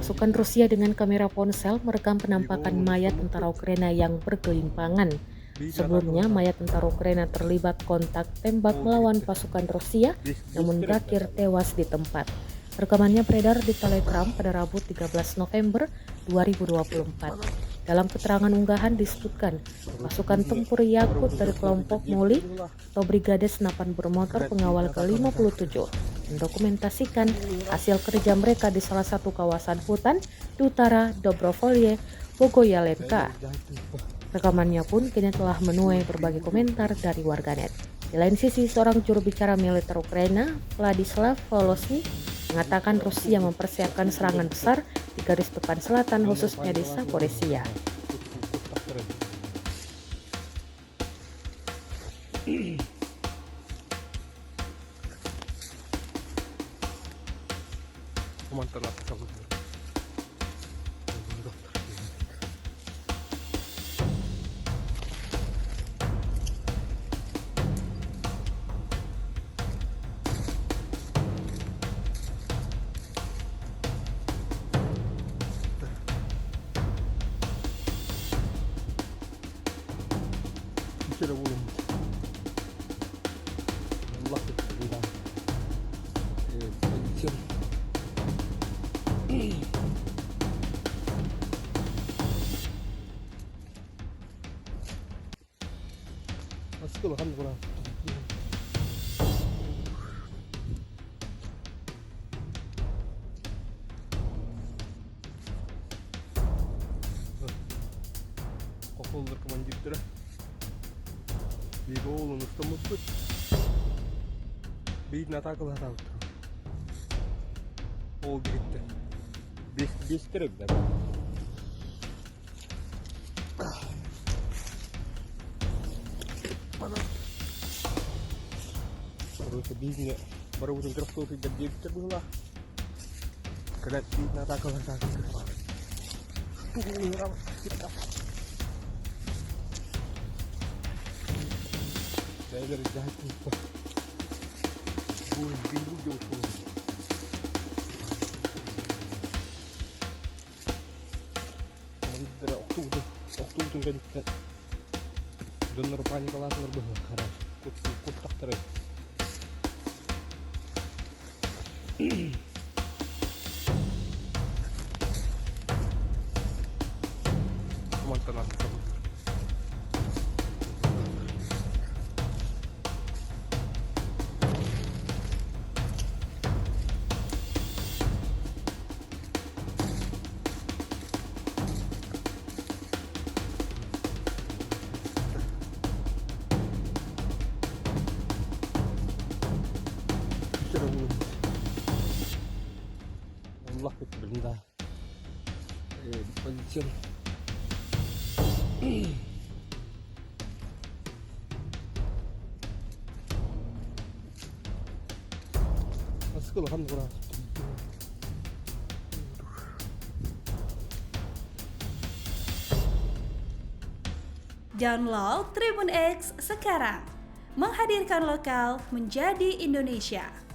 Pasukan Rusia dengan kamera ponsel merekam penampakan mayat tentara Ukraina yang bergelimpangan. Sebelumnya, mayat tentara Ukraina terlibat kontak tembak melawan pasukan Rusia, namun berakhir tewas di tempat. Rekamannya beredar di Telegram pada Rabu 13 November 2024. Dalam keterangan unggahan disebutkan, pasukan tempur Yakut dari kelompok Moli atau Brigade Senapan Bermotor Pengawal ke-57 mendokumentasikan hasil kerja mereka di salah satu kawasan hutan di utara Dobrovolye, Bogoyalenka. Rekamannya pun kini telah menuai berbagai komentar dari warganet. Di lain sisi, seorang juru bicara militer Ukraina, Vladislav Volosny, mengatakan Rusia mempersiapkan serangan besar di garis depan selatan, khususnya di Zaporizhia. كده بقول والله بالله بنشر بس كله الحمد لله Kolları kıvancıktıra bir oğlun ustamızdı bir natakıl hata oldu oldu gitti beş kere bir daha terus bisnya baru udah terus tidak jadi terbelah kena di natakıl hata ini ram kita saya dari jahat itu bingung jauh dari waktu kan kita bener panik kelas berbahaya karena kutak terus teman-teman Allah berbenda pencil masuk alhamdulillah Download Tribun X sekarang, menghadirkan lokal menjadi Indonesia.